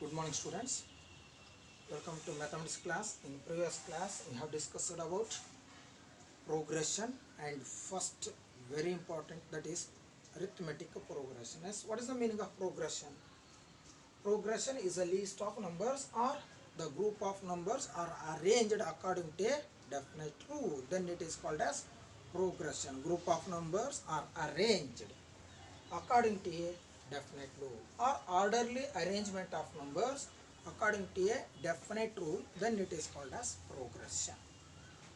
Good morning, students. Welcome to mathematics class. In previous class we have discussed about progression, and first very important, that is arithmetic progression. Yes, what is the meaning of progression? Progression is a list of numbers or the group of numbers are arranged according to a definite rule. Then it is called as progression. Group of numbers are arranged according to a definite rule, or orderly arrangement of numbers according to a definite rule, then it is called as progression.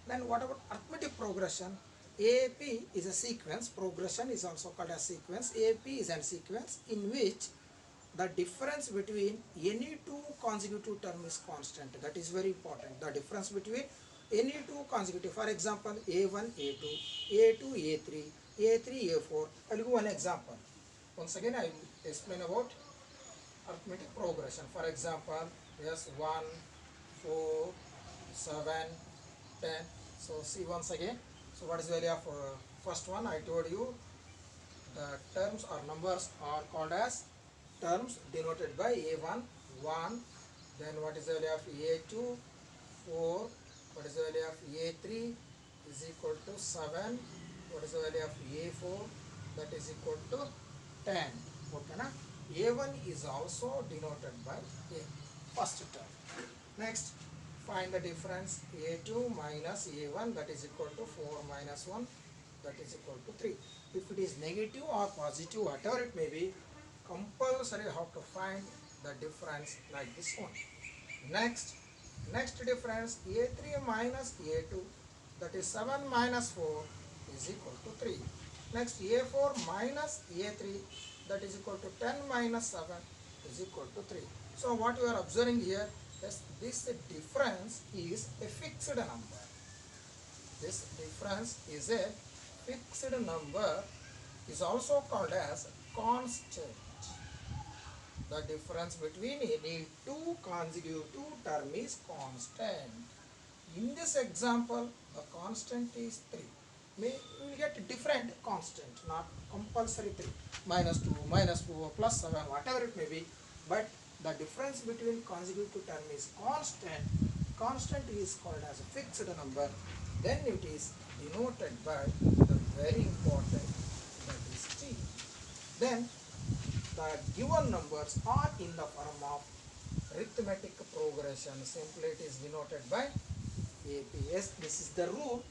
Then what about arithmetic progression? AP is a sequence. Progression is also called as sequence. AP is a sequence in which the difference between any two consecutive term is constant. That is very important. The difference between any two consecutive, for example, A1, A2, A2, A3, A3, A4. I'll give one example. Once again, I will explain about arithmetic progression. For example, yes, 1, 4, 7, 10. So see once again. So what is the value of first one? I told you the terms or numbers are called as terms denoted by A1, 1. Then what is the value of A2, 4. What is the value of A3 is equal to 7. What is the value of A4? That is equal to 10. Okay, na? A1 is also denoted by A, first term. Next, find the difference. A2 minus A1, that is equal to 4 minus 1, that is equal to 3. If it is negative or positive, whatever it may be, compulsory have to find the difference like this one. Next difference, A3 minus A2, that is 7 minus 4 is equal to 3. Next, A4 minus A3, that is equal to 10 minus 7 is equal to 3. So what you are observing here is this difference is a fixed number. This difference is a fixed number, is also called as constant. The difference between any two consecutive term is constant. In this example, the constant is 3. We will get different constant, not compulsory 3. Minus 2, minus 4, plus 7, whatever it may be. But the difference between consecutive term is constant. Constant is called as a fixed number. Then it is denoted by the very important, that is T. Then the given numbers are in the form of arithmetic progression. Simply it is denoted by APS. This is the rule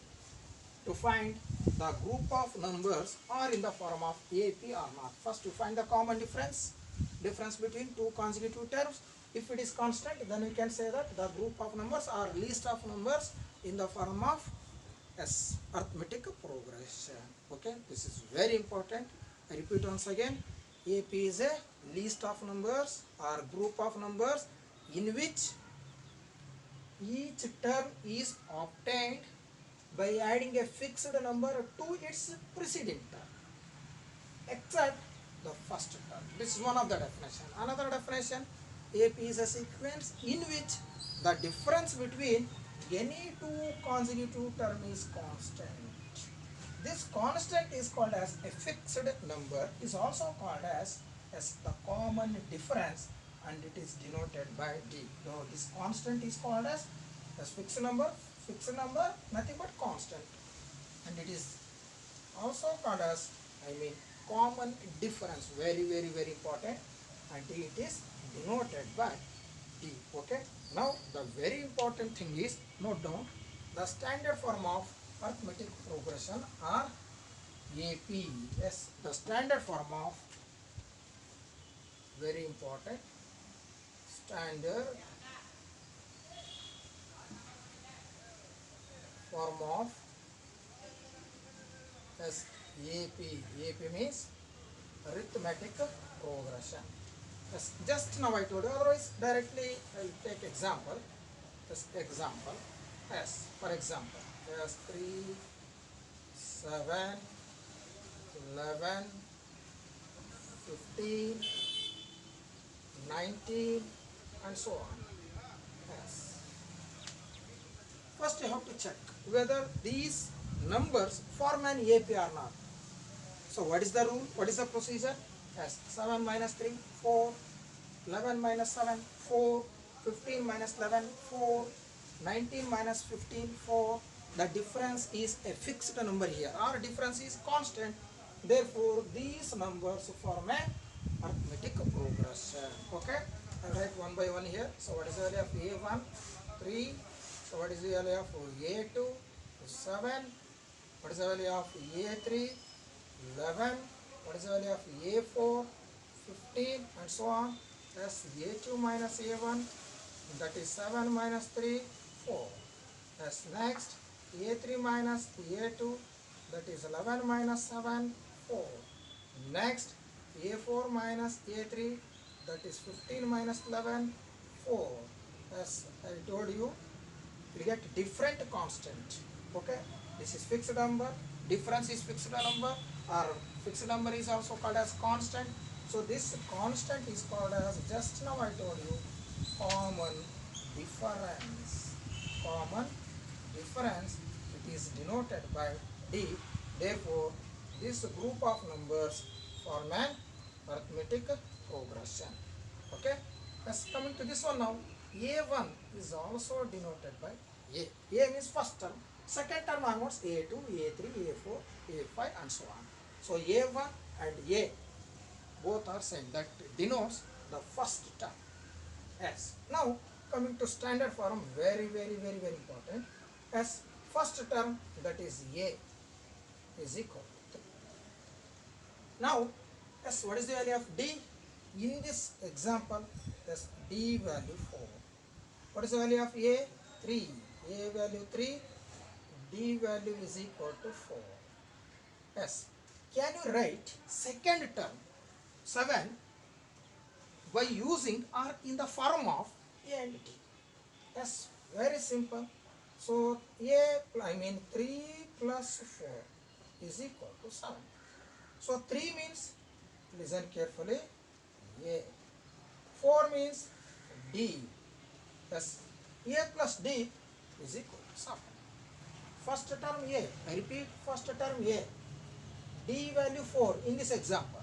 to find the group of numbers are in the form of AP or not. First, to find the common difference between two consecutive terms. If it is constant, then we can say that the group of numbers or list of numbers in the form of arithmetic progression. Okay, this is very important. I repeat once again. AP is a list of numbers or group of numbers in which each term is obtained by adding a fixed number to its preceding term, except the first term. This is one of the definition. Another definition, AP is a sequence in which the difference between any two consecutive term is constant. This constant is called as a fixed number, is also called as the common difference, and it is denoted by D. So this constant is called as fixed number, nothing but constant, and it is also called as, common difference. Very, very, very important, and it is denoted by D. Okay. Now the very important thing is, note down the standard form of arithmetic progression are AP. Yes, the standard form of, very important, standard form of AP. AP means arithmetic progression. Yes, just now I told you, otherwise directly I will take example. Just example. Yes, for example, yes, 3, 7, 11, 15, 19, and so on. Yes. First you have to check whether these numbers form an AP or not. So what is the rule? What is the procedure? Yes, 7 minus 3, 4. 11 minus 7, 4. 15 minus 11, 4. 19 minus 15, 4. The difference is a fixed number here. Our difference is constant. Therefore, these numbers form a arithmetic progression. Okay? I'll write one by one here. So, what is the value of A1? 3. So, what is the value of A2? 7. What is the value of A3? 11. What is the value of A4? 15, and so on. That's A2 minus A1, that is 7 minus 3, 4. That's next, A3 minus A2, that is 11 minus 7, 4. Next, A4 minus A3, that is 15 minus 11, 4. As I told you, we get different constant. Okay, this is fixed number, difference is fixed number, or fixed number is also called as constant. So this constant is called as, just now I told you, common difference. Common difference, it is denoted by D. Therefore, this group of numbers form an arithmetic progression. Okay, let's coming to this one now. A1 is also denoted by A. A means first term. Second term onwards A2, A3, A4, A5 and so on. So A1 and A both are same. That denotes the first term. Yes. Now coming to standard form, very important. As first term, that is A, is equal to 3. Now, yes, what is the value of D? In this example, yes, D value 4. What is the value of A? 3. A value 3. D value is equal to 4. Yes. Can you write second term 7 by using or in the form of A and D? Yes, very simple. So I mean 3 plus 4 is equal to 7. So 3 means, listen carefully, A. 4 means D. Yes, A plus D is equal to 7. First term A, I repeat, first term A, D value 4 in this example.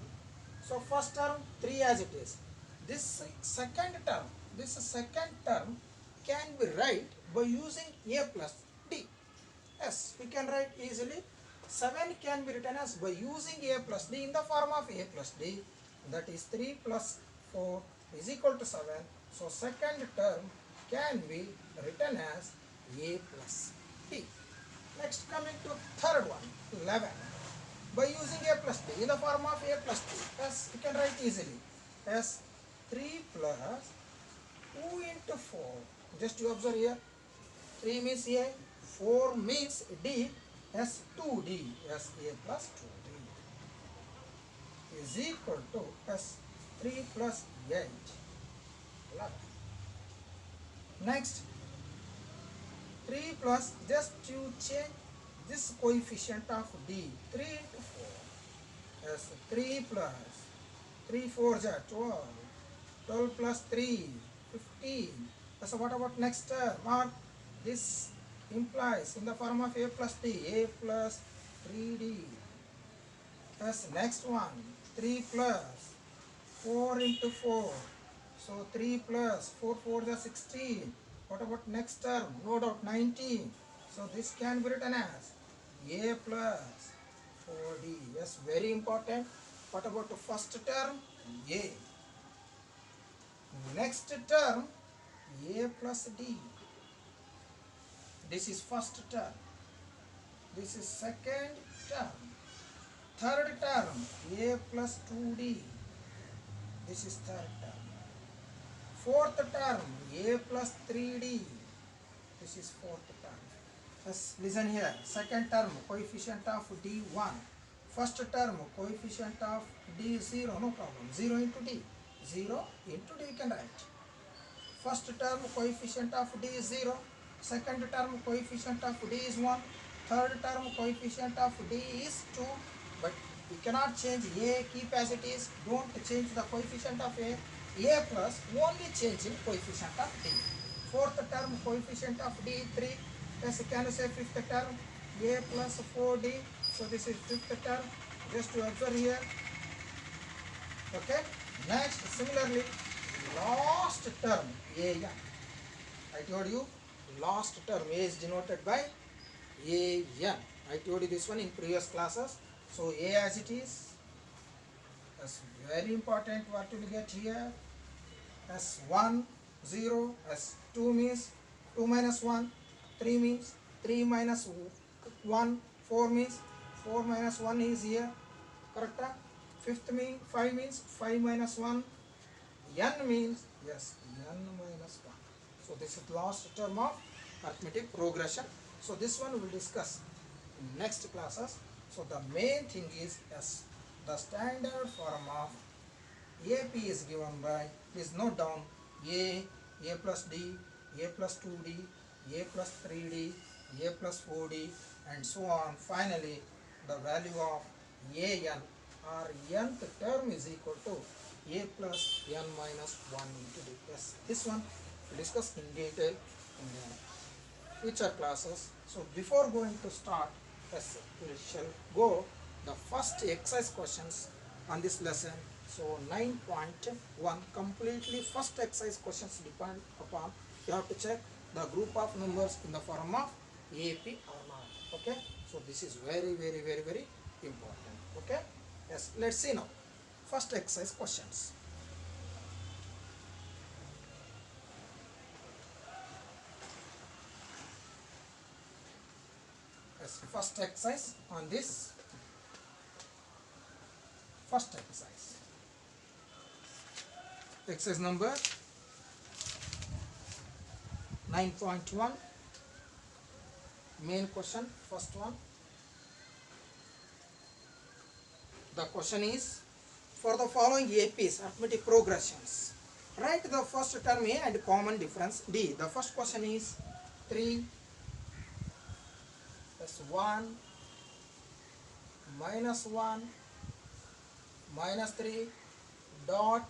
So first term 3 as it is. This second term can be write by using A plus D. Yes, we can write easily. 7 can be written as by using A plus D in the form of A plus D. That is 3 plus 4 is equal to 7. So second term can be written as A plus D. Next, coming to third one, 11. By using A plus D in the form of A plus D, yes, we can write easily as 3 plus 2 into 4. Just you observe here, 3 means A, 4 means D, as 2D, as A plus 2D is equal to as 3 plus 8, 11. Next, 3 plus, just you change this coefficient of D, 3 into 4, as 3 plus 3 4s are 12, 12 plus 3, 15. So what about next term? Or this implies in the form of A plus D, A plus 3D. As next one, 3 plus 4 into 4. So 3 plus 4 4 is 16. What about next term? No doubt 19. So this can be written as A plus 4D. Yes, very important. What about the first term? A. Next term, A plus D. This is first term. This is second term. Third term, A plus 2D. This is third term. Fourth term, A plus 3D. This is fourth term. Just listen here. Second term, coefficient of D 1. First term, coefficient of D 0. No problem. 0 into D. 0 into D you can write. First term, coefficient of D is 0. Second term, coefficient of D is 1. Third term, coefficient of D is 2. But we cannot change A, keep as it is. Don't change the coefficient of A. A plus, only change in coefficient of D. Fourth term, coefficient of D 3. Yes, can you say fifth term? A plus 4D. So this is fifth term. Just to observe here. Okay. Next, similarly, last term a n. I told you last term a is denoted by a n. I told you this one in previous classes. So a as it is. That's very important. What will get here? As 1 0, as 2 means 2 minus 1, 3 means 3 minus 1, 4 means 4 minus 1 is here, correct? Fifth mean 5 means 5 minus 1, n means yes n minus 1. So this is last term of arithmetic progression. So this one we will discuss in next classes. So the main thing is yes, the standard form of AP is given by, please note down, A plus D, A plus 2D, A plus 3D, A plus 4D, and so on. Finally, the value of AN or nth term is equal to A plus n minus 1 into D. Yes, this one we discuss in detail in the future classes. So before going to start, yes, we shall go the first exercise questions on this lesson. So 9.1 completely first exercise questions depend upon you have to check the group of numbers in the form of AP or not. Okay, so this is very important. Okay, yes, let's see now first exercise questions. Yes, first exercise on this first exercise. Exercise number 9.1, main question, first one. The question is, for the following APs, arithmetic progressions, write the first term A and common difference D. The first question is 3 plus 1 minus 1 minus 3 dot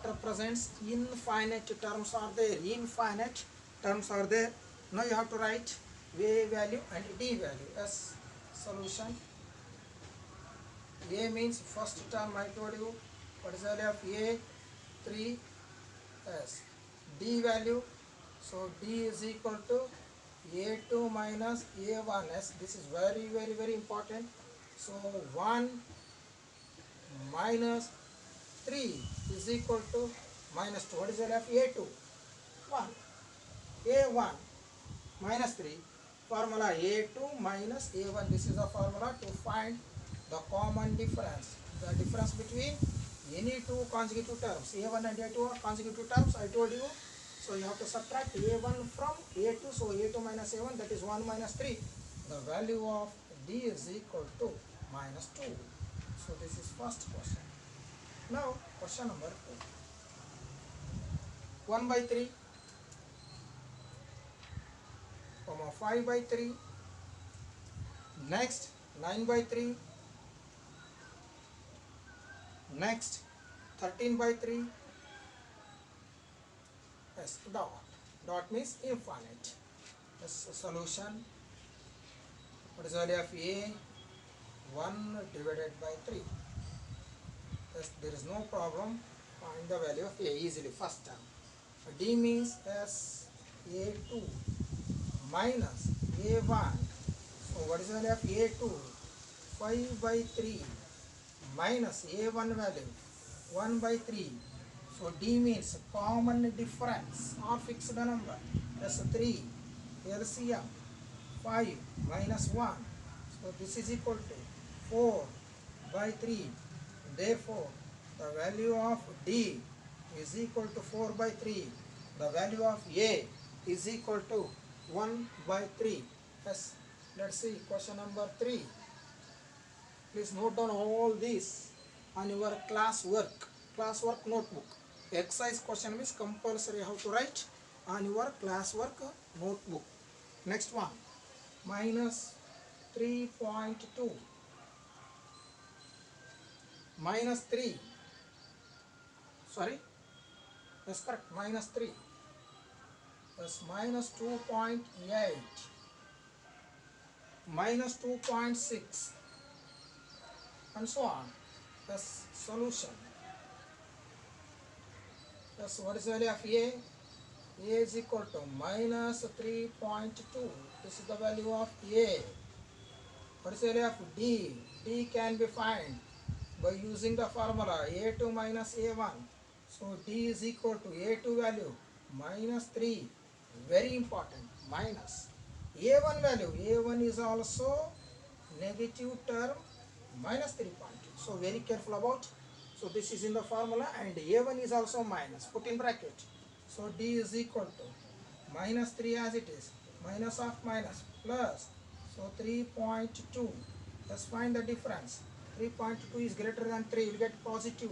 represents infinite terms are there, infinite terms are there. Now you have to write A value and D value as solution. A means first term, I told you what is the value of A, 3 s. D value, so D is equal to A2 minus A1s. This is very important. So 1 minus 3 is equal to minus 2. What is the value of A2? 1. A1 minus 3, formula A2 minus A1. This is the formula to find the common difference, the difference between any two consecutive terms. A1 and A2 are consecutive terms, I told you. So you have to subtract A1 from A2. So A2 minus A1, that is 1 minus 3. The value of D is equal to minus 2. So this is first question. Now question number 2. 1 by 3, 5 by 3, next 9 by 3, next 13 by 3, yes, dot means infinite. Yes, solution, what is the value of A? 1 divided by 3. Yes, there is no problem, find the value of A easily first term. D means as A2 minus A1. So what is the value of A2? 5 by 3 minus A1 value 1 by 3. So D means common difference or fixed number. That's 3. LCM 5 minus 1. So this is equal to 4 by 3. Therefore, the value of D is equal to 4 by 3. The value of A is equal to 1 by 3. Yes. Let's see question number 3. Please note down all these on your classwork notebook. Exercise question means compulsory you have to write on your classwork notebook. Next one, minus 3.2 minus 3, sorry, that's correct, minus 3, that's minus 2.8 minus 2.6 and so on. That's solution. So what is the value of A? A is equal to minus 3.2. This is the value of A. What is the value of D? D can be found by using the formula A2 minus A1. So D is equal to A2 value minus 3. Very important. Minus A1 value. A1 is also negative term minus 3.2. So very careful about. So this is in the formula and A1 is also minus. Put in bracket. So D is equal to minus 3 as it is. Minus of minus plus. So 3.2. Let's find the difference. 3.2 is greater than 3. You will get positive.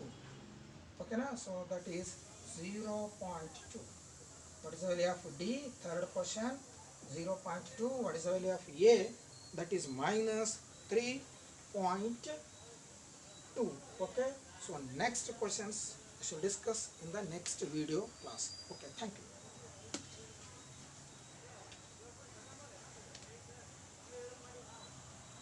Okay, na? So that is 0.2. What is the value of D? Third question. 0.2. What is the value of A? That is minus 3.2. Okay. So next questions I shall discuss in the next video class. Okay. Thank you.